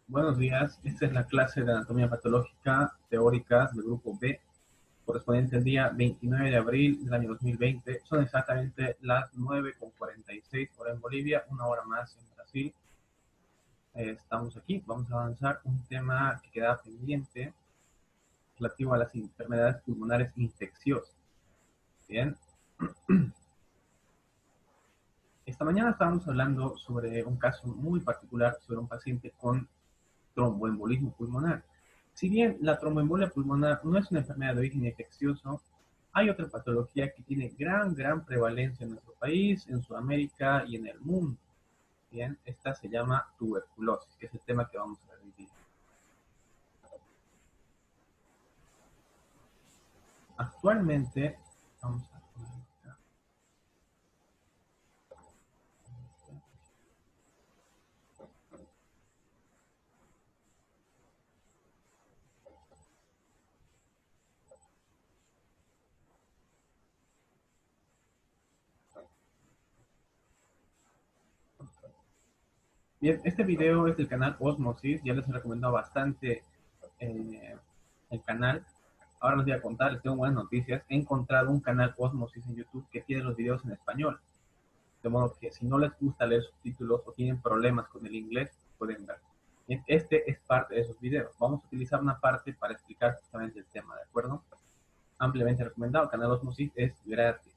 Buenos días, esta es la clase de anatomía patológica teóricas del grupo B, correspondiente al día 29 de abril del año 2020. Son exactamente las 9:46 hora en Bolivia, una hora más en Brasil. Estamos aquí, vamos a avanzar un tema que queda pendiente relativo a las enfermedades pulmonares infecciosas. Bien, esta mañana estábamos hablando sobre un caso muy particular, sobre un paciente con tromboembolismo pulmonar. Si bien la tromboembolia pulmonar no es una enfermedad de origen infeccioso, hay otra patología que tiene gran prevalencia en nuestro país, en Sudamérica y en el mundo. Bien, esta se llama tuberculosis, que es el tema que vamos a ver hoy día. Actualmente, vamos a poner acá. Bien, este video es del canal Osmosis, ya les he recomendado bastante eh, el canal. Ahora les voy a contar, les tengo buenas noticias. He encontrado un canal Osmosis en YouTube que tiene los videos en español. De modo que si no les gusta leer subtítulos o tienen problemas con el inglés, pueden ver. Bien, este es parte de esos videos. Vamos a utilizar una parte para explicar justamente el tema, ¿de acuerdo? Ampliamente recomendado. Canal Osmosis es gratis.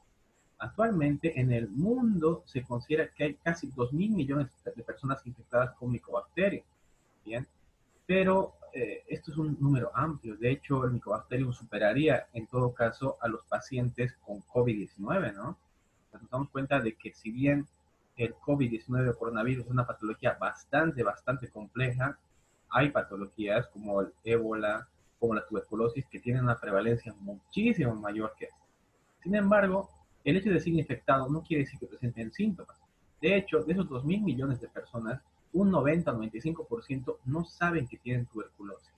Actualmente en el mundo se considera que hay casi 2.000 millones de personas infectadas con Mycobacterium. Bien, pero esto es un número amplio. De hecho, el Mycobacterium superaría en todo caso a los pacientes con COVID-19, ¿no? Nos damos cuenta de que si bien el COVID-19 o coronavirus es una patología bastante compleja, hay patologías como el ébola, como la tuberculosis, que tienen una prevalencia muchísimo mayor que esta. Sin embargo, el hecho de ser infectado no quiere decir que presenten síntomas. De hecho, de esos 2.000 millones de personas, un 90-95% no saben que tienen tuberculosis.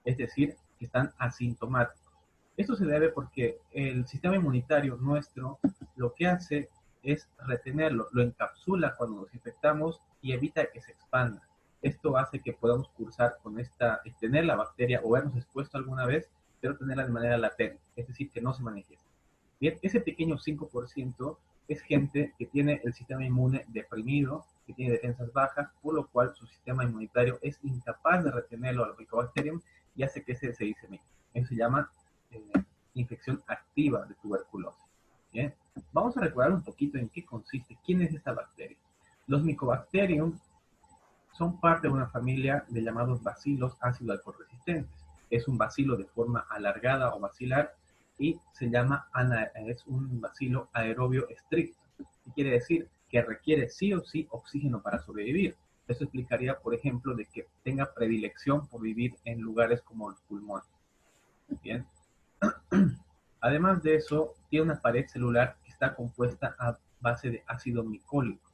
Es decir, que están asintomáticos. Esto se debe porque el sistema inmunitario nuestro lo que hace es retenerlo, lo encapsula cuando nos infectamos y evita que se expanda. Esto hace que podamos cursar con esta, tener la bacteria o habernos expuesto alguna vez, pero tenerla de manera latente, es decir, que no se manifiesta. Bien, ese pequeño 5% es gente que tiene el sistema inmune deprimido, que tiene defensas bajas, por lo cual su sistema inmunitario es incapaz de retenerlo al Mycobacterium y hace que se disemine. Eso se llama eh, infección activa de tuberculosis. Bien, vamos a recordar un poquito en qué consiste, quién es esta bacteria. Los Mycobacterium son parte de una familia de llamados bacilos ácido alcohol resistentes. Es un bacilo de forma alargada o bacilar y se llama, es un bacilo aerobio estricto. ¿Qué quiere decir? Que requiere sí o sí oxígeno para sobrevivir. Eso explicaría, por ejemplo, de que tenga predilección por vivir en lugares como los pulmones. Bien. Además de eso, tiene una pared celular que está compuesta a base de ácido micólico.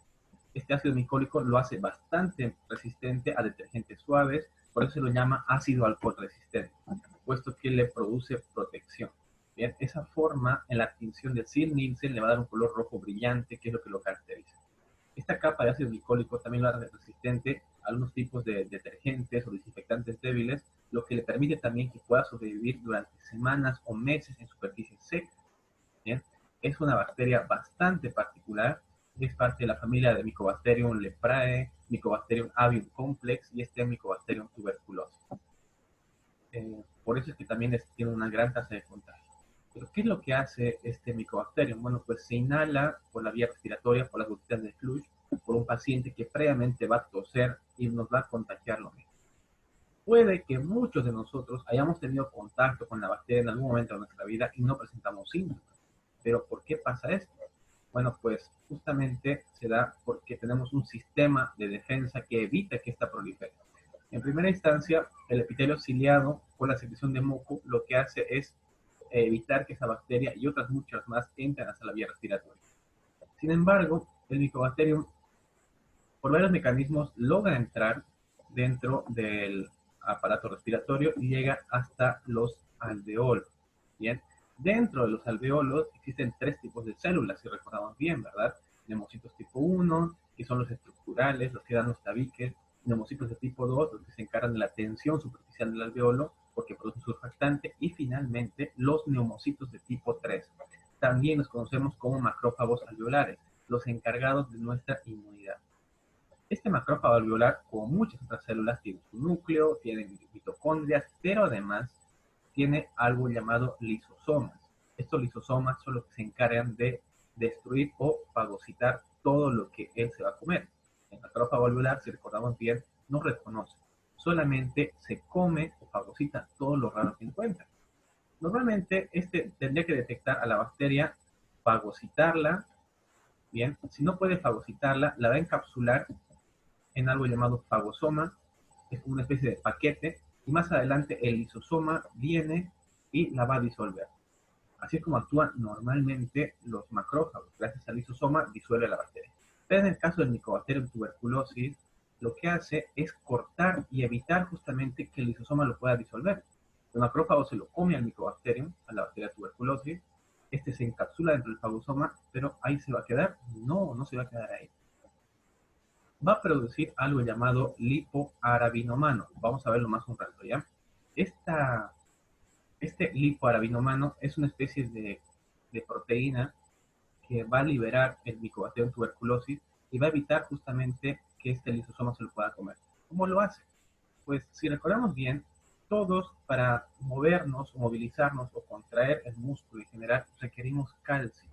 Este ácido micólico lo hace bastante resistente a detergentes suaves, por eso se lo llama ácido alcohol resistente, puesto que le produce protección. Bien, esa forma en la tinción de Sil-Nielsen le va a dar un color rojo brillante, que es lo que lo caracteriza. Esta capa de ácido glicólico también lo hace resistente a algunos tipos de detergentes o desinfectantes débiles, lo que le permite también que pueda sobrevivir durante semanas o meses en superficies secas. ¿Bien? Es una bacteria bastante particular, es parte de la familia de Mycobacterium leprae, Mycobacterium avium complex y este Mycobacterium tuberculosis. Por eso es que también tiene una gran tasa de contagio. Pero, ¿qué es lo que hace este Mycobacterium? Bueno, pues se inhala por la vía respiratoria, por las gotitas de flujo, por un paciente que previamente va a toser y nos va a contagiar lo mismo. Puede que muchos de nosotros hayamos tenido contacto con la bacteria en algún momento de nuestra vida y no presentamos síntomas. Pero ¿por qué pasa esto? Bueno, pues justamente se da porque tenemos un sistema de defensa que evita que esta prolifere. En primera instancia, el epitelio ciliado con la secreción de moco lo que hace es evitar que esa bacteria y otras muchas más entren hacia la vía respiratoria. Sin embargo, el Mycobacterium, por varios mecanismos, logra entrar dentro del aparato respiratorio y llega hasta los alveolos. Bien, dentro de los alveolos existen tres tipos de células, si recordamos bien, ¿verdad? Nemocitos tipo 1, que son los estructurales, los que dan los tabiques, neumocitos de tipo 2, los que se encargan de la tensión superficial del alveolo, porque producen surfactante, y finalmente los neumocitos de tipo 3. También los conocemos como macrófagos alveolares, los encargados de nuestra inmunidad. Este macrófago alveolar, como muchas otras células, tiene su núcleo, tiene mitocondrias, pero además tiene algo llamado lisosomas. Estos lisosomas son los que se encargan de destruir o fagocitar todo lo que él se va a comer. El macrófago alveolar, si recordamos bien, no reconoce, solamente se come o fagocita todo lo raro que encuentra. Normalmente este tendría que detectar a la bacteria, fagocitarla, bien, si no puede fagocitarla, la va a encapsular en algo llamado fagosoma, es como una especie de paquete, y más adelante el lisosoma viene y la va a disolver. Así es como actúan normalmente los macrófagos. Gracias al lisosoma disuelve la bacteria. Pero en el caso del Mycobacterium tuberculosis, lo que hace es cortar y evitar justamente que el lisosoma lo pueda disolver. El macrófago se lo come al Mycobacterium, a la bacteria tuberculosis, este se encapsula dentro del fagosoma, pero ahí se va a quedar. No, no se va a quedar ahí. Va a producir algo llamado lipoarabinomano. Vamos a verlo más un rato, ¿ya? Este lipoarabinomano es una especie de proteína que va a liberar el Mycobacterium tuberculosis y va a evitar justamente que este lisosoma se lo pueda comer. ¿Cómo lo hace? Pues si recordamos bien, todos para movernos o movilizarnos o contraer el músculo en general requerimos calcio.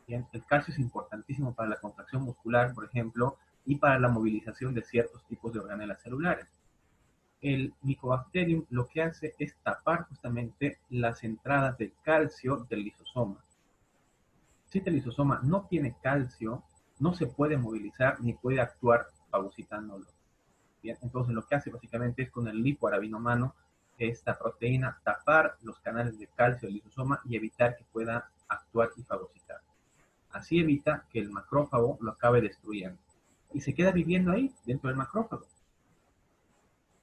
Bien, el calcio es importantísimo para la contracción muscular, por ejemplo, y para la movilización de ciertos tipos de organelas celulares. El Mycobacterium lo que hace es tapar justamente las entradas del calcio del lisosoma. Si este lisosoma no tiene calcio, no se puede movilizar ni puede actuar fagocitándolo. Bien, entonces lo que hace básicamente es con el lipoarabinomano, esta proteína, tapar los canales de calcio del lisosoma y evitar que pueda actuar y fagocitar. Así evita que el macrófago lo acabe destruyendo. Y se queda viviendo ahí, dentro del macrófago.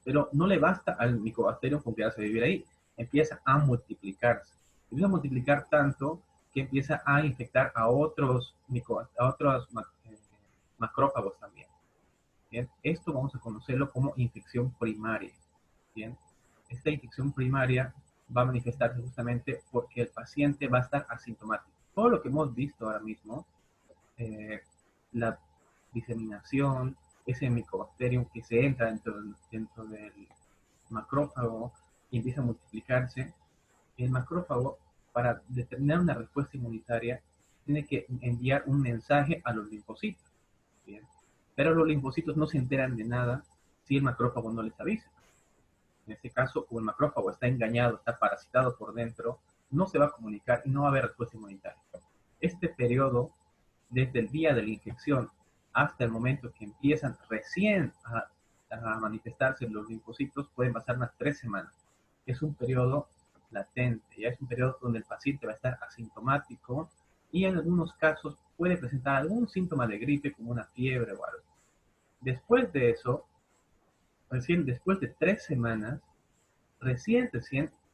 Pero no le basta al Mycobacterium con quedarse a vivir ahí. Empieza a multiplicarse. Empieza a multiplicar tanto que empieza a infectar a otros macrófagos también. ¿Bien? Esto vamos a conocerlo como infección primaria. ¿Bien? Esta infección primaria va a manifestarse justamente porque el paciente va a estar asintomático. Todo lo que hemos visto ahora mismo, la diseminación, ese Mycobacterium que se entra dentro del macrófago y empieza a multiplicarse, el macrófago, para determinar una respuesta inmunitaria, tiene que enviar un mensaje a los linfocitos. ¿Bien? Pero los linfocitos no se enteran de nada si el macrófago no les avisa. En este caso, como el macrófago está engañado, está parasitado por dentro, no se va a comunicar y no va a haber respuesta inmunitaria. Este periodo, desde el día de la infección hasta el momento que empiezan recién a manifestarse los linfocitos, pueden pasar unas 3 semanas. Es un periodo latente, ya es un periodo donde el paciente va a estar asintomático y en algunos casos puede presentar algún síntoma de gripe como una fiebre o algo. Después de eso, recién después de 3 semanas, recién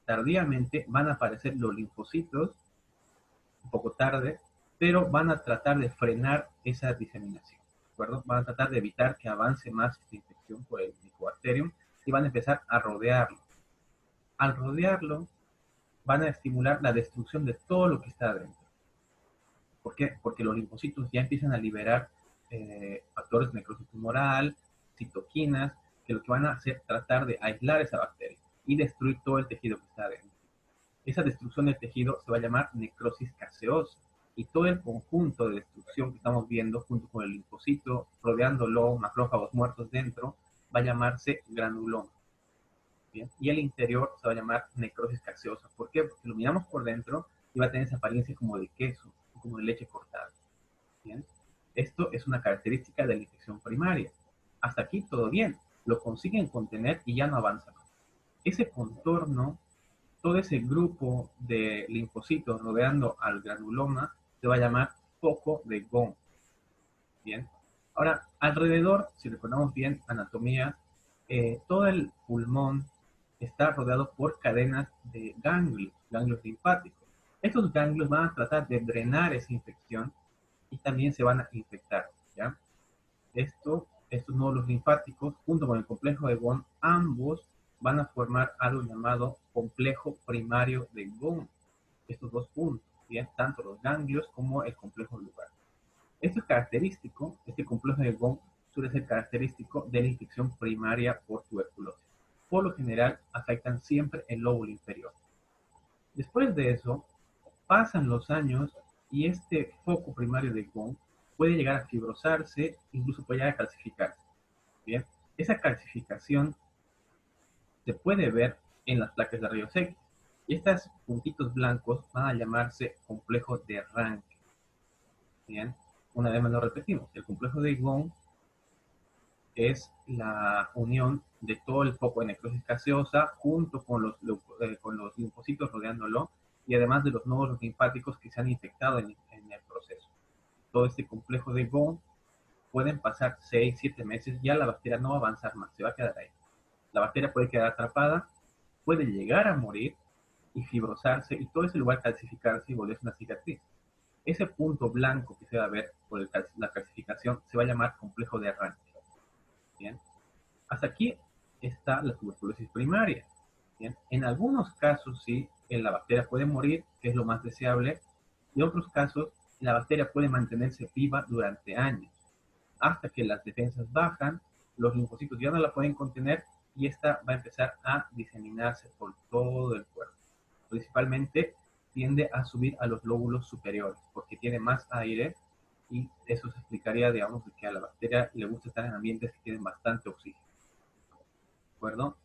tardíamente van a aparecer los linfocitos, un poco tarde, pero van a tratar de frenar esa diseminación, ¿de acuerdo? Van a tratar de evitar que avance más esta infección por el Mycobacterium y van a empezar a rodearlo. Al rodearlo, van a estimular la destrucción de todo lo que está adentro. ¿Por qué? Porque los linfocitos ya empiezan a liberar factores de necrosis tumoral, citoquinas, que lo que van a hacer es tratar de aislar esa bacteria y destruir todo el tejido que está adentro. Esa destrucción del tejido se va a llamar necrosis caseosa y todo el conjunto de destrucción que estamos viendo junto con el linfocito, rodeándolo, macrófagos muertos dentro, va a llamarse granuloma. ¿Bien? Y el interior se va a llamar necrosis caseosa. ¿Por qué? Porque lo miramos por dentro y va a tener esa apariencia como de queso, como de leche cortada. ¿Bien? Esto es una característica de la infección primaria. Hasta aquí todo bien. Lo consiguen contener y ya no avanza más. Ese contorno, todo ese grupo de linfocitos rodeando al granuloma se va a llamar foco de Gauss. Bien. Ahora, alrededor, si recordamos bien anatomía, todo el pulmón está rodeado por cadenas de ganglios linfáticos. Estos ganglios van a tratar de drenar esa infección y también se van a infectar, ¿ya? Esto estos nódulos linfáticos, junto con el complejo de Ghon, ambos van a formar algo llamado complejo primario de Ghon. Estos dos puntos, ¿bien? Tanto los ganglios como el complejo lubar. Esto es característico, este complejo de Ghon suele ser característico de la infección primaria por tuberculosis. Por lo general, afectan siempre el lóbulo inferior. Después de eso, pasan los años y este foco primario de Ghon puede llegar a fibrosarse, incluso puede llegar a calcificarse. Bien, esa calcificación se puede ver en las placas de rayos X. Y estos puntitos blancos van a llamarse complejo de Ranke. Bien, una vez más lo repetimos. El complejo de Ghon es la unión de todo el foco de necrosis gaseosa junto con los linfocitos rodeándolo y además de los nódulos linfáticos que se han infectado en el proceso. Todo este complejo de Ghon pueden pasar 6, 7 meses, ya la bacteria no va a avanzar más, se va a quedar ahí. La bacteria puede quedar atrapada, puede llegar a morir y fibrosarse y todo ese lugar calcificarse y volverse una cicatriz. Ese punto blanco que se va a ver por la calcificación se va a llamar complejo de Ranke. Bien, hasta aquí está la tuberculosis primaria. Bien, en algunos casos sí, la bacteria puede morir, que es lo más deseable, y en otros casos la bacteria puede mantenerse viva durante años, hasta que las defensas bajan, los linfocitos ya no la pueden contener y esta va a empezar a diseminarse por todo el cuerpo. Principalmente tiende a subir a los lóbulos superiores porque tiene más aire y eso se explicaría, digamos, de que a la bacteria le gusta estar en ambientes que tienen bastante oxígeno. ¿De acuerdo?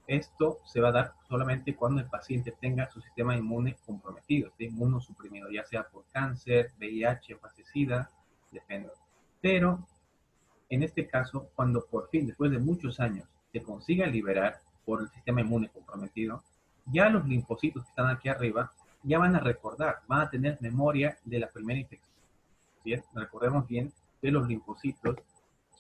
Esto se va a dar solamente cuando el paciente tenga su sistema inmune comprometido, esté inmunosuprimido, ya sea por cáncer, VIH, fase SIDA, depende. Pero en este caso, cuando por fin, después de muchos años, se consiga liberar por el sistema inmune comprometido, ya los linfocitos que están aquí arriba ya van a recordar, van a tener memoria de la primera infección. ¿Bien? Recordemos bien que los linfocitos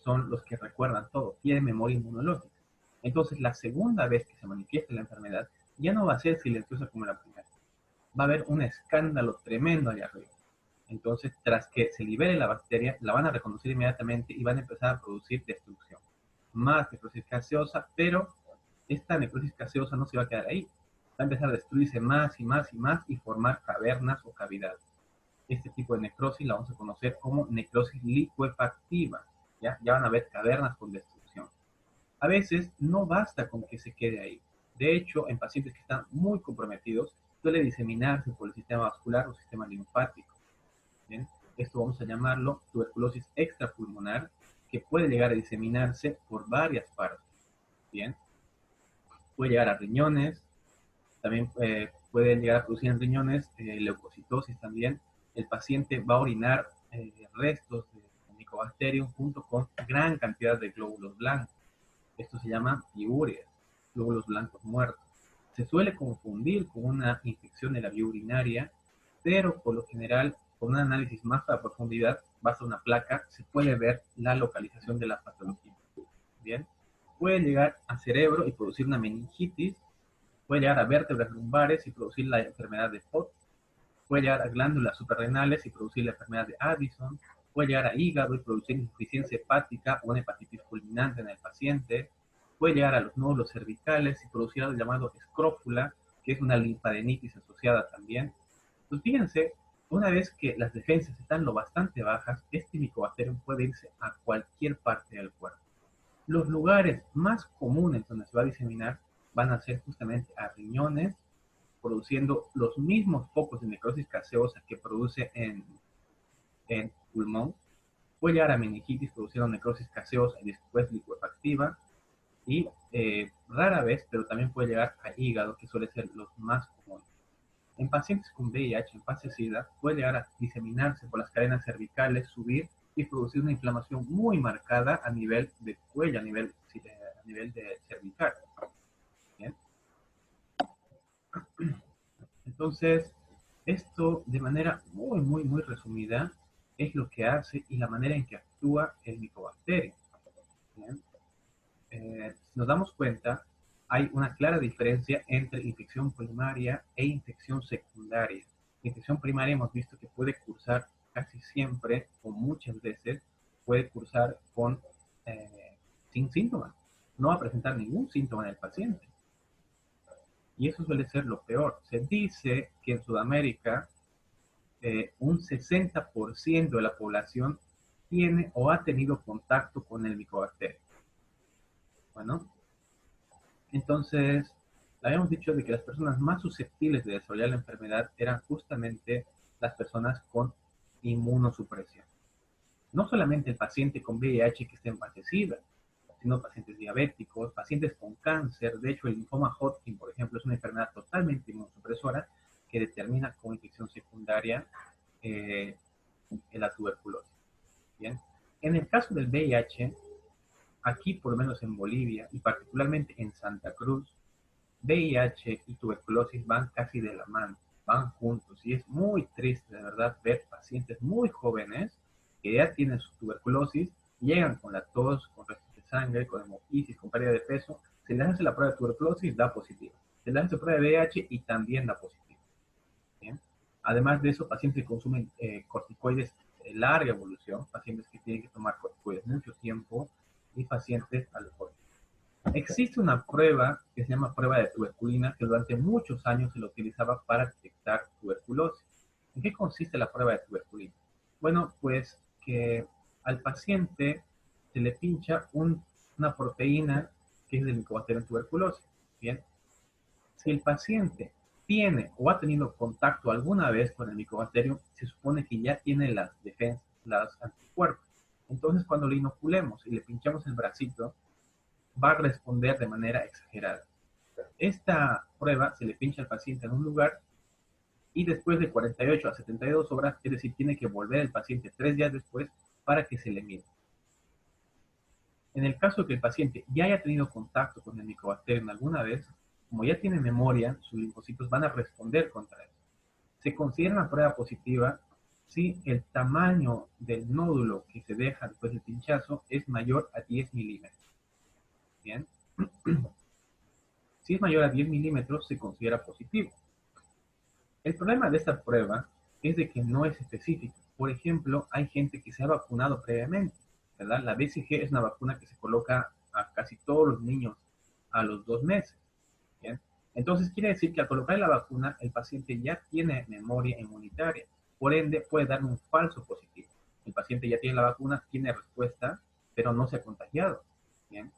son los que recuerdan todo, tienen memoria inmunológica. Entonces, la segunda vez que se manifieste la enfermedad ya no va a ser silenciosa como la primera. Va a haber un escándalo tremendo allá arriba. Entonces, tras que se libere la bacteria, la van a reconocer inmediatamente y van a empezar a producir destrucción. Más necrosis gaseosa, pero esta necrosis gaseosa no se va a quedar ahí. Va a empezar a destruirse más y más y más y formar cavernas o cavidades. Este tipo de necrosis la vamos a conocer como necrosis licuefactiva. Ya van a haber cavernas con destrucción. A veces no basta con que se quede ahí. De hecho, en pacientes que están muy comprometidos, suele diseminarse por el sistema vascular o sistema linfático. ¿Bien? Esto vamos a llamarlo tuberculosis extrapulmonar, que puede llegar a diseminarse por varias partes. Bien, puede llegar a riñones, también pueden llegar a producir en riñones leucocitosis también. El paciente va a orinar restos de Mycobacterium junto con gran cantidad de glóbulos blancos. Esto se llama piúrias, glóbulos blancos muertos. Se suele confundir con una infección de la vía urinaria, pero por lo general, con un análisis más a profundidad, basta una placa, se puede ver la localización de la patología. Bien, puede llegar a cerebro y producir una meningitis, puede llegar a vértebras lumbares y producir la enfermedad de Pott, puede llegar a glándulas suprarrenales y producir la enfermedad de Addison, puede llegar a hígado y producir insuficiencia hepática o una hepatitis fulminante en el paciente, puede llegar a los nódulos cervicales y producir algo llamado escrófula, que es una linfadenitis asociada también. Pues fíjense, una vez que las defensas están lo bastante bajas, este Mycobacterium puede irse a cualquier parte del cuerpo. Los lugares más comunes donde se va a diseminar van a ser justamente a riñones, produciendo los mismos focos de necrosis gaseosa que produce en pulmón. Puede llegar a meningitis produciendo necrosis gaseosa y después licuefactiva. Y rara vez, pero también puede llegar a hígado, que suele ser los más comunes. En pacientes con VIH, en fase SIDA, puede llegar a diseminarse por las cadenas cervicales, subir y producir una inflamación muy marcada a nivel de cuello, a nivel de cervical. ¿Bien? Entonces, esto de manera muy resumida es lo que hace y la manera en que actúa el Mycobacterium. ¿Bien? Si nos damos cuenta, hay una clara diferencia entre infección primaria e infección secundaria. La infección primaria hemos visto que puede cursar casi siempre o muchas veces, puede cursar con sin síntomas. No va a presentar ningún síntoma en el paciente. Y eso suele ser lo peor. Se dice que en Sudamérica un 60% de la población tiene o ha tenido contacto con el micobacterio. Bueno, entonces, habíamos dicho de que las personas más susceptibles de desarrollar la enfermedad eran justamente las personas con inmunosupresión. No solamente el paciente con VIH que esté envejecido, sino pacientes diabéticos, pacientes con cáncer. De hecho, el linfoma Hodgkin, por ejemplo, es una enfermedad totalmente inmunosupresora que determina como infección secundaria eh, la tuberculosis. Bien. En el caso del VIH, aquí por lo menos en Bolivia y particularmente en Santa Cruz, VIH y tuberculosis van casi de la mano, van juntos. Y es muy triste, de verdad, ver pacientes muy jóvenes que ya tienen su tuberculosis, llegan con la tos, con restos de sangre, con hemoptisis, con pérdida de peso, se les hace la prueba de tuberculosis, da positivo. Se les hace prueba de VIH y también da positivo. ¿Bien? Además de eso, pacientes que consumen corticoides de larga evolución, pacientes que tienen que tomar corticoides mucho tiempo y pacientes alcohólicos. Existe una prueba que se llama prueba de tuberculina que durante muchos años se lo utilizaba para detectar tuberculosis. ¿En qué consiste la prueba de tuberculina? Bueno, pues que al paciente se le pincha una proteína que es del Mycobacterium tuberculosis. Bien, si el paciente tiene o ha tenido contacto alguna vez con el Mycobacterium, se supone que ya tiene las defensas, los anticuerpos. Entonces, cuando le inoculemos y le pinchamos el bracito, va a responder de manera exagerada. Esta prueba se le pincha al paciente en un lugar y después de 48 a 72 horas, es decir, tiene que volver el paciente 3 días después para que se le mire. En el caso de que el paciente ya haya tenido contacto con el micobacterium alguna vez, como ya tiene memoria, sus linfocitos van a responder contra eso. Se considera una prueba positiva si el tamaño del nódulo que se deja después del pinchazo es mayor a 10 milímetros. Bien. Si es mayor a 10 milímetros, se considera positivo. El problema de esta prueba es de que no es específica. Por ejemplo, hay gente que se ha vacunado previamente, ¿verdad? La BCG es una vacuna que se coloca a casi todos los niños a los 2 meses, ¿bien? Entonces quiere decir que al colocar la vacuna, el paciente ya tiene memoria inmunitaria, por ende puede dar un falso positivo. El paciente ya tiene la vacuna, tiene respuesta, pero no se ha contagiado, ¿bien?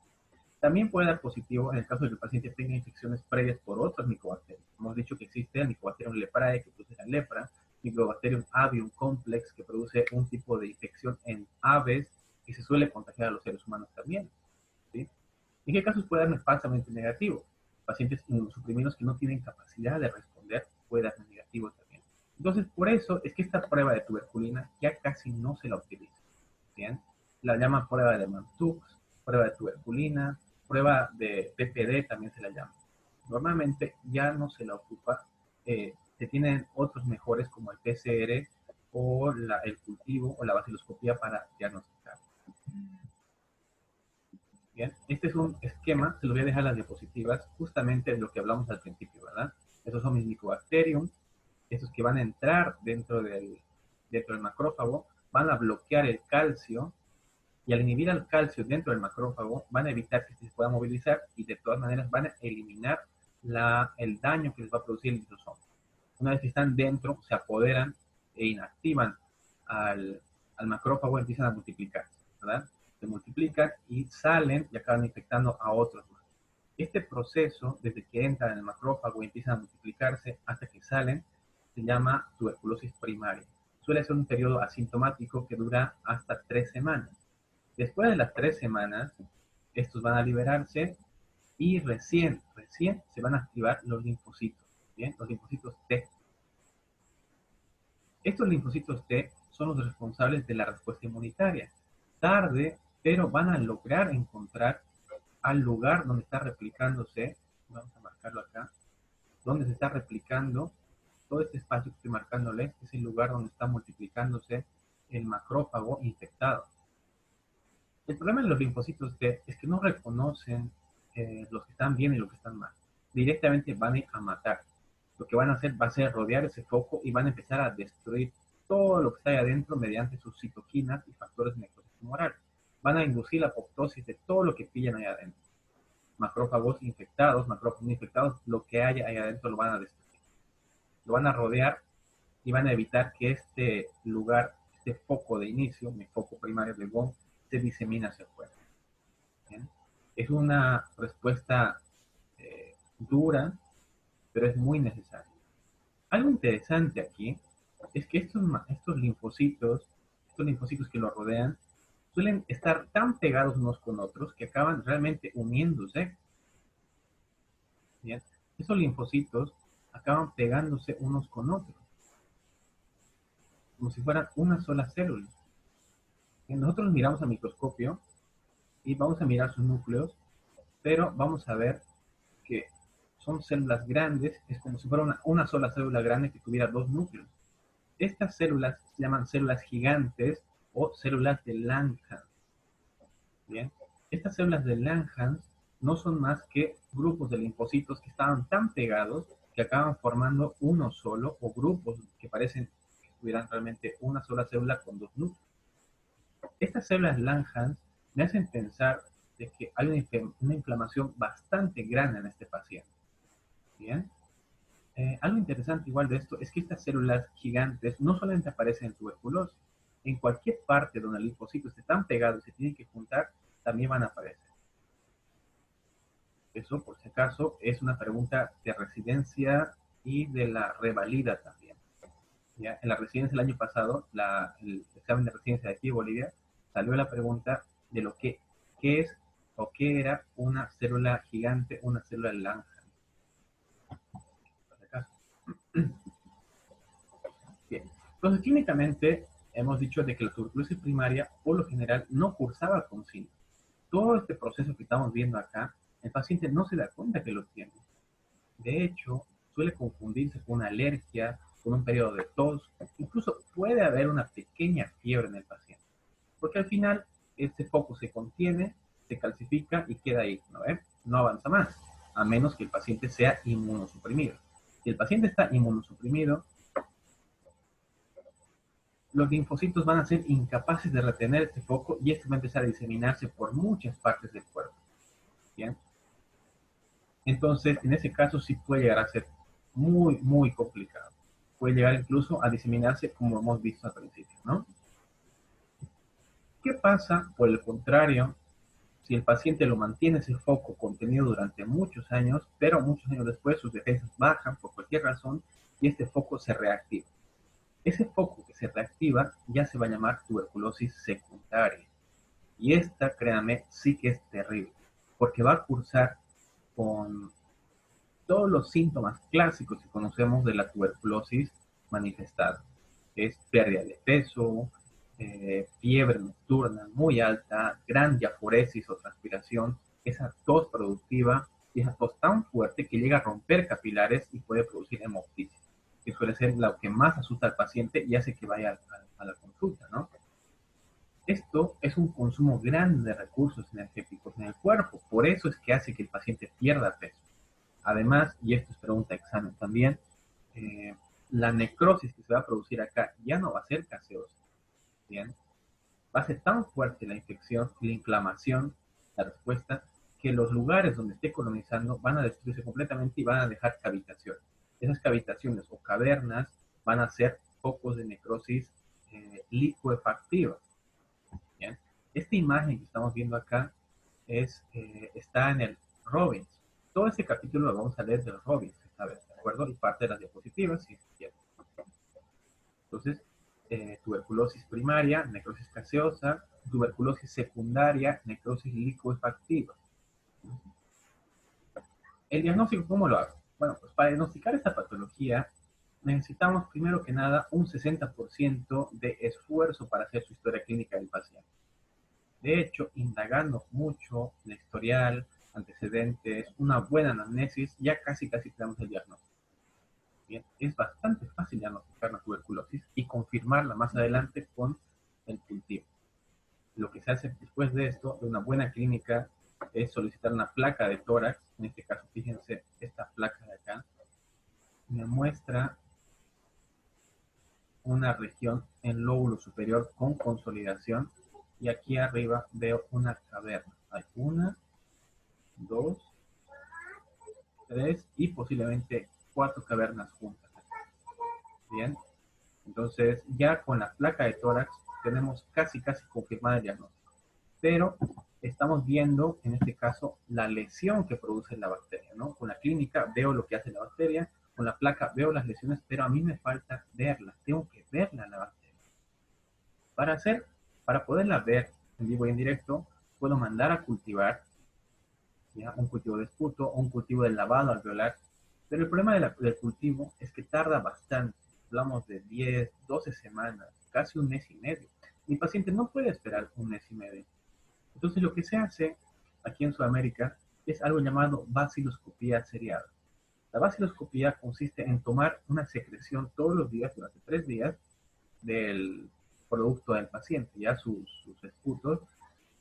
También puede dar positivo en el caso de que el paciente tenga infecciones previas por otros micobacterios. Hemos dicho que existe el Mycobacterium leprae, que produce la lepra, Mycobacterium avium complex, que produce un tipo de infección en aves que se suele contagiar a los seres humanos también. ¿Sí? ¿En qué casos puede darme falsamente negativo? Pacientes inmunosuprimidos que no tienen capacidad de responder puede darme negativo también. Entonces, por eso es que esta prueba de tuberculina ya casi no se la utiliza. ¿Bien? La llaman prueba de Mantoux, prueba de tuberculina, prueba de PPD también se la llama. Normalmente ya no se la ocupa, se tienen otros mejores como el PCR o el cultivo o la baciloscopía para diagnosticar. Bien, este es un esquema, se lo voy a dejar las diapositivas, justamente de lo que hablamos al principio, ¿verdad? Esos son mis micobacterium, esos que van a entrar dentro del macrófago, van a bloquear el calcio, y al inhibir al calcio dentro del macrófago, van a evitar que se pueda movilizar y de todas maneras van a eliminar el daño que les va a producir el lisosoma. Una vez que están dentro, se apoderan e inactivan al macrófago y empiezan a multiplicarse, ¿verdad? Se multiplican y salen y acaban infectando a otros más. Este proceso, desde que entran en el macrófago y empiezan a multiplicarse hasta que salen, se llama tuberculosis primaria. Suele ser un periodo asintomático que dura hasta 3 semanas. Después de las 3 semanas, estos van a liberarse y recién se van a activar los linfocitos, ¿bien? Los linfocitos T. Estos linfocitos T son los responsables de la respuesta inmunitaria. Tarde, pero van a lograr encontrar al lugar donde está replicándose, vamos a marcarlo acá, donde se está replicando, todo este espacio que estoy marcándole, es el lugar donde está multiplicándose el macrófago infectado. El problema de los linfocitos T es que no reconocen los que están bien y los que están mal. Directamente van a matar. Lo que van a hacer va a ser rodear ese foco y van a empezar a destruir todo lo que está ahí adentro mediante sus citoquinas y factores necrosis tumorales. van a inducir la apoptosis de todo lo que pillan ahí adentro. Macrófagos infectados, macrófagos no infectados, lo que haya ahí adentro lo van a destruir. Lo van a rodear y van a evitar que este lugar, este foco de inicio, mi foco primario de GON, se disemina hacia afuera. ¿Bien? Es una respuesta dura, pero es muy necesaria. Algo interesante aquí es que estos linfocitos que lo rodean, suelen estar tan pegados unos con otros que acaban realmente uniéndose. ¿Bien? Esos linfocitos acaban pegándose unos con otros, como si fueran una sola célula. Y nosotros miramos al microscopio y vamos a mirar sus núcleos, pero vamos a ver que son células grandes, es como si fuera una sola célula grande que tuviera dos núcleos. Estas células se llaman células gigantes o células de Langhans. Bien, estas células de Langhans no son más que grupos de linfocitos que estaban tan pegados que acaban formando uno solo, o grupos que parecen que tuvieran realmente una sola célula con dos núcleos. Estas células Langhans me hacen pensar de que hay una inflamación bastante grande en este paciente. Bien, algo interesante igual de esto es que estas células gigantes no solamente aparecen en tuberculosis, en cualquier parte donde el linfocito esté tan pegado y se tienen que juntar, también van a aparecer. Eso, por si acaso, es una pregunta de residencia y de la revalida también. ¿Ya? En la residencia el año pasado, el examen de residencia de aquí de Bolivia, salió la pregunta de lo que qué es o qué era una célula gigante, una célula Langhans. Por si acaso. Bien. Entonces, clínicamente, hemos dicho de que la tuberculosis primaria, por lo general, no cursaba con síntomas. Todo este proceso que estamos viendo acá, el paciente no se da cuenta que lo tiene. De hecho, suele confundirse con una alergia, con un periodo de tos, incluso puede haber una pequeña fiebre en el paciente, porque al final este foco se contiene, se calcifica y queda ahí, ¿no? No avanza más, a menos que el paciente sea inmunosuprimido. Si el paciente está inmunosuprimido, los linfocitos van a ser incapaces de retener este foco y este va a empezar a diseminarse por muchas partes del cuerpo. ¿Bien? Entonces, en ese caso sí puede llegar a ser muy, muy complicado. Puede llegar incluso a diseminarse como hemos visto al principio, ¿no? ¿Qué pasa, por el contrario, si el paciente lo mantiene ese foco contenido durante muchos años, pero muchos años después sus defensas bajan por cualquier razón y este foco se reactiva? Ese foco que se reactiva ya se va a llamar tuberculosis secundaria. Y esta, créanme, sí que es terrible, porque va a cursar con todos los síntomas clásicos que conocemos de la tuberculosis manifestada. Es pérdida de peso, fiebre nocturna muy alta, gran diaforesis o transpiración, esa tos productiva y esa tos tan fuerte que llega a romper capilares y puede producir hemoptisis, que suele ser lo que más asusta al paciente y hace que vaya a la consulta, ¿no? Esto es un consumo grande de recursos energéticos en el cuerpo, por eso es que hace que el paciente pierda peso. Además, y esto es pregunta de examen también, la necrosis que se va a producir acá ya no va a ser gaseosa, ¿bien? Va a ser tan fuerte la infección y la inflamación, la respuesta, que los lugares donde esté colonizando van a destruirse completamente y van a dejar cavitaciones. Esas cavitaciones o cavernas van a ser focos de necrosis licuefactiva. ¿Bien? Esta imagen que estamos viendo acá está en el Robbins. Todo este capítulo lo vamos a leer del Robbins esta vez, ¿de acuerdo? Y parte de las diapositivas, si quieren. Entonces, tuberculosis primaria, necrosis gaseosa; tuberculosis secundaria, necrosis licuefactiva. ¿El diagnóstico cómo lo hago? Bueno, pues para diagnosticar esta patología necesitamos primero que nada un 60% de esfuerzo para hacer su historia clínica del paciente. De hecho, indagando mucho el historial, antecedentes, una buena anamnesis, ya casi tenemos el diagnóstico. Bien, es bastante fácil diagnosticar la tuberculosis y confirmarla más adelante con el cultivo. Lo que se hace después de esto, de una buena clínica, es solicitar una placa de tórax. En este caso, fíjense, esta placa de acá me muestra una región en lóbulo superior con consolidación, y aquí arriba veo una caverna. Hay una, dos, tres y posiblemente cuatro cavernas juntas. Bien, entonces ya con la placa de tórax tenemos casi confirmado el diagnóstico, pero estamos viendo en este caso la lesión que produce la bacteria, ¿no? Con la clínica veo lo que hace la bacteria, con la placa veo las lesiones, pero a mí me falta verla, tengo que verla la bacteria. Para poderla ver en vivo y en directo, puedo mandar a cultivar, ¿ya? Un cultivo de esputo o un cultivo de lavado alveolar, pero el problema del cultivo es que tarda bastante, hablamos de 10, 12 semanas, casi un mes y medio. Mi paciente no puede esperar un mes y medio. Entonces lo que se hace aquí en Sudamérica es algo llamado baciloscopía seriada. La baciloscopía consiste en tomar una secreción todos los días durante 3 días del producto del paciente, ya sus esputos,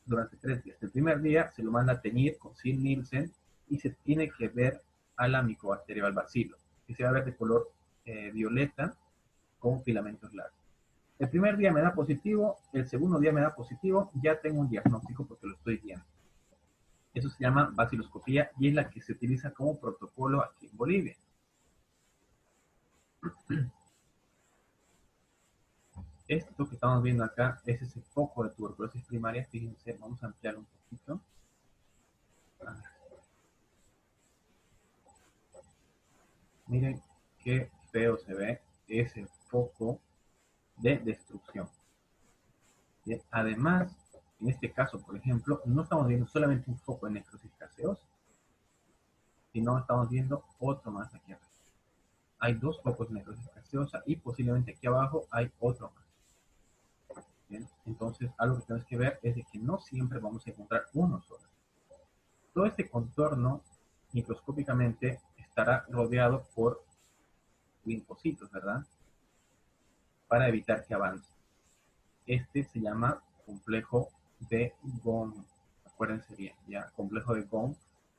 durante 3 días. El primer día se lo manda a teñir con Sil Nielsen y se tiene que ver a la micobacteria, al bacilo, que se va a ver de color violeta con filamentos largos. El primer día me da positivo, el segundo día me da positivo, ya tengo un diagnóstico porque lo estoy viendo. Eso se llama baciloscopía y es la que se utiliza como protocolo aquí en Bolivia. Esto que estamos viendo acá es ese foco de tuberculosis primaria. Fíjense, vamos a ampliarlo un poquito. Miren qué feo se ve ese foco de destrucción. Bien, además, en este caso, por ejemplo, no estamos viendo solamente un foco de necrosis gaseosa, sino estamos viendo otro más aquí arriba. Hay dos focos de necrosis gaseosa y posiblemente aquí abajo hay otro más. Bien, entonces, algo que tenemos que ver es de que no siempre vamos a encontrar uno solo. Todo este contorno microscópicamente estará rodeado por linfocitos, ¿verdad? Para evitar que avance. Este se llama complejo de Gom. Acuérdense bien, ya, complejo de Gom,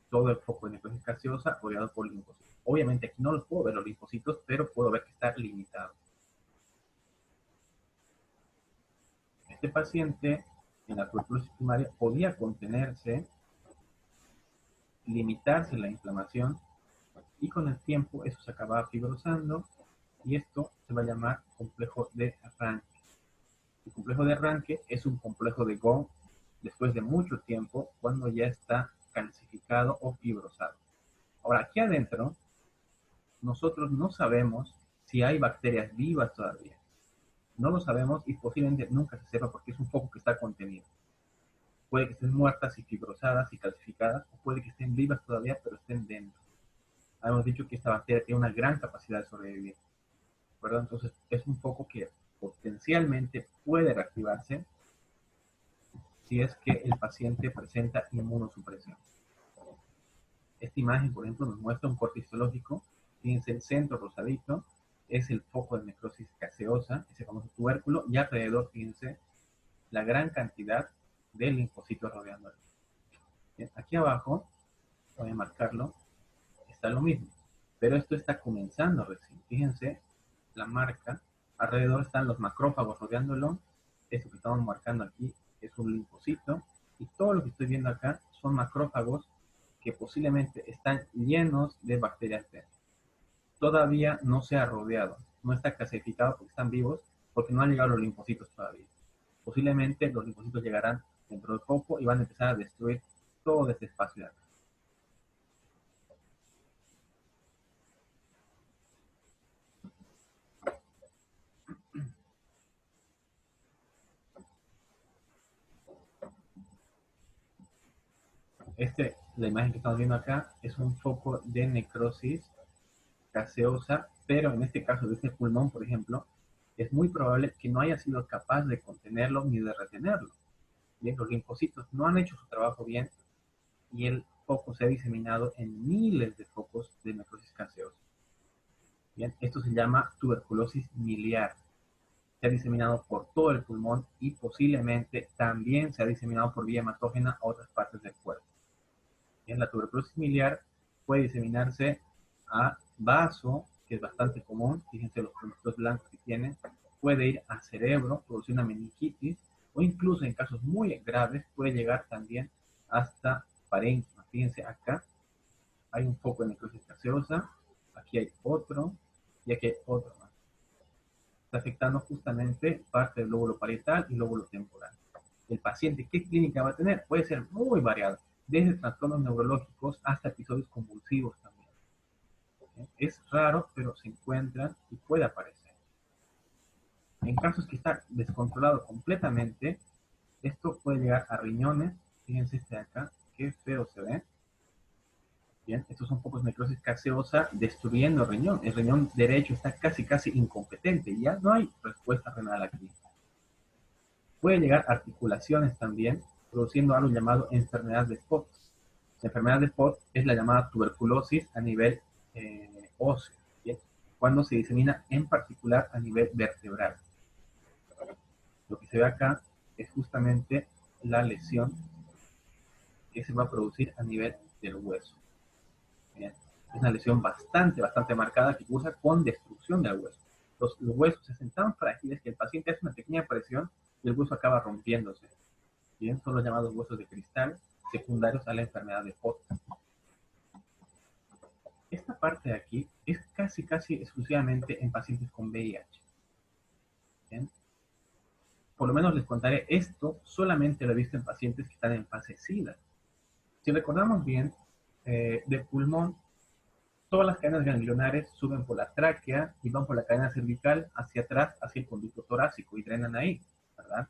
todo el foco de necrosis gaseosa rodeado por linfocitos. Obviamente aquí no los puedo ver los linfocitos, pero puedo ver que está limitado. Este paciente en la tuberculosis primaria podía contenerse, limitarse la inflamación y con el tiempo eso se acababa fibrosando y esto se va a llamar complejo de arranque. El complejo de arranque es un complejo de Gom después de mucho tiempo cuando ya está calcificado o fibrosado. Ahora, aquí adentro, nosotros no sabemos si hay bacterias vivas todavía. No lo sabemos y posiblemente nunca se sepa porque es un foco que está contenido. Puede que estén muertas y fibrosadas y calcificadas, o puede que estén vivas todavía, pero estén dentro. Habíamos dicho que esta bacteria tiene una gran capacidad de sobrevivir, ¿verdad? Entonces, es un foco que potencialmente puede reactivarse si es que el paciente presenta inmunosupresión. Esta imagen, por ejemplo, nos muestra un corte histológico. Fíjense, el centro rosadito es el foco de necrosis gaseosa, ese famoso tubérculo, y alrededor, fíjense, la gran cantidad de linfocitos rodeándolo. Bien, aquí abajo, voy a marcarlo, está lo mismo, pero esto está comenzando recién. Fíjense, la marca, alrededor están los macrófagos rodeándolo, eso que estamos marcando aquí es un linfocito, y todo lo que estoy viendo acá son macrófagos que posiblemente están llenos de bacterias T. Todavía no se ha rodeado, no está clasificado porque están vivos, porque no han llegado los linfocitos todavía. Posiblemente los linfocitos llegarán dentro de poco y van a empezar a destruir todo este espacio de acá. La imagen que estamos viendo acá es un foco de necrosis gaseosa, pero en este caso de este pulmón, por ejemplo, es muy probable que no haya sido capaz de contenerlo ni de retenerlo. Bien, los linfocitos no han hecho su trabajo bien y el foco se ha diseminado en miles de focos de necrosis gaseosa. Bien, esto se llama tuberculosis miliar. Se ha diseminado por todo el pulmón y posiblemente también se ha diseminado por vía hematógena a otras partes del cuerpo. Bien, la tuberculosis miliar puede diseminarse a vaso, que es bastante común, fíjense los puntos blancos que tiene, puede ir a cerebro, producir una meningitis, o incluso en casos muy graves puede llegar también hasta parénquima. Fíjense acá, hay un foco de necrosis gaseosa, aquí hay otro y aquí hay otro más. Está afectando justamente parte del lóbulo parietal y lóbulo temporal. El paciente, ¿qué clínica va a tener? Puede ser muy variado, desde trastornos neurológicos hasta episodios convulsivos también. Es raro, pero se encuentra y puede aparecer. En casos que está descontrolado completamente, esto puede llegar a riñones. Fíjense este de acá, qué feo se ve. Bien, estos son focos de necrosis gaseosa destruyendo el riñón. El riñón derecho está casi incompetente. Ya no hay respuesta renal aquí. Puede llegar a articulaciones también, produciendo algo llamado enfermedad de Pott. La enfermedad de Pott es la llamada tuberculosis a nivel óseo, ¿bien? Cuando se disemina en particular a nivel vertebral. Lo que se ve acá es justamente la lesión que se va a producir a nivel del hueso. Bien. Es una lesión bastante marcada que cursa con destrucción del hueso. Los huesos se hacen tan frágiles que el paciente hace una pequeña presión y el hueso acaba rompiéndose. Bien, son los llamados huesos de cristal secundarios a la enfermedad de Pott. Esta parte de aquí es casi exclusivamente en pacientes con VIH. Bien. Por lo menos les contaré esto, solamente lo he visto en pacientes que están en fase SIDA. Si recordamos bien, de pulmón, todas las cadenas ganglionares suben por la tráquea y van por la cadena cervical hacia atrás, hacia el conducto torácico y drenan ahí, ¿verdad?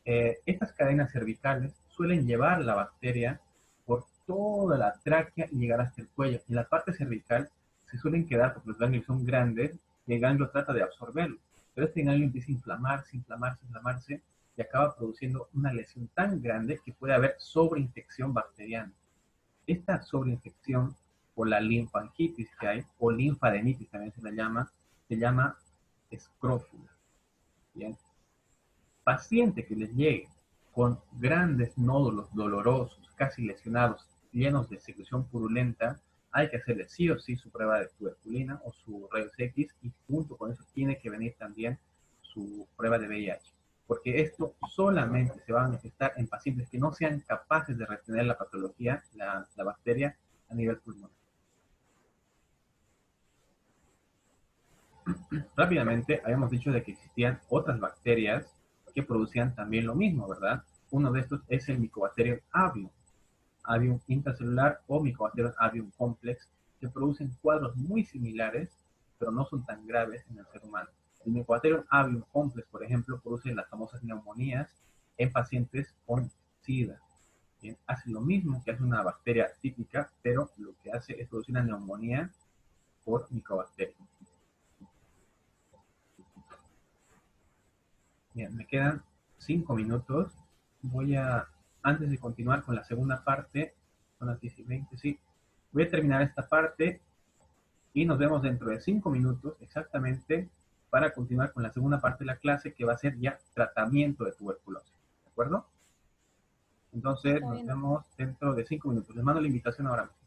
Estas cadenas cervicales suelen llevar la bacteria por toda la tráquea y llegar hasta el cuello. En la parte cervical se suelen quedar porque los ganglios son grandes y el ganglio trata de absorberlo. Pero este ganglio empieza a inflamarse y acaba produciendo una lesión tan grande que puede haber sobreinfección bacteriana. Esta sobreinfección o la linfangitis que hay, o linfadenitis también se llama escrófula. Bien. Paciente que les llegue con grandes nódulos dolorosos, casi lesionados, llenos de secreción purulenta, hay que hacerle sí o sí su prueba de tuberculina o su rayos X, y junto con eso tiene que venir también su prueba de VIH. Porque esto solamente se va a manifestar en pacientes que no sean capaces de retener la patología, la bacteria, a nivel pulmonar. Rápidamente, habíamos dicho de que existían otras bacterias que producían también lo mismo, ¿verdad? Uno de estos es el Mycobacterium avium, avium intracelular o Mycobacterium avium complex, que producen cuadros muy similares, pero no son tan graves en el ser humano. El Mycobacterium avium complex, por ejemplo, produce las famosas neumonías en pacientes con SIDA. Bien, hace lo mismo que hace una bacteria típica, pero lo que hace es producir una neumonía por Mycobacterium. Bien, me quedan 5 minutos. Antes de continuar con la segunda parte, son las 10 y 20, sí. Voy a terminar esta parte y nos vemos dentro de 5 minutos exactamente para continuar con la segunda parte de la clase, que va a ser ya tratamiento de tuberculosis. ¿De acuerdo? Entonces, nos vemos dentro de 5 minutos. Les mando la invitación ahora mismo.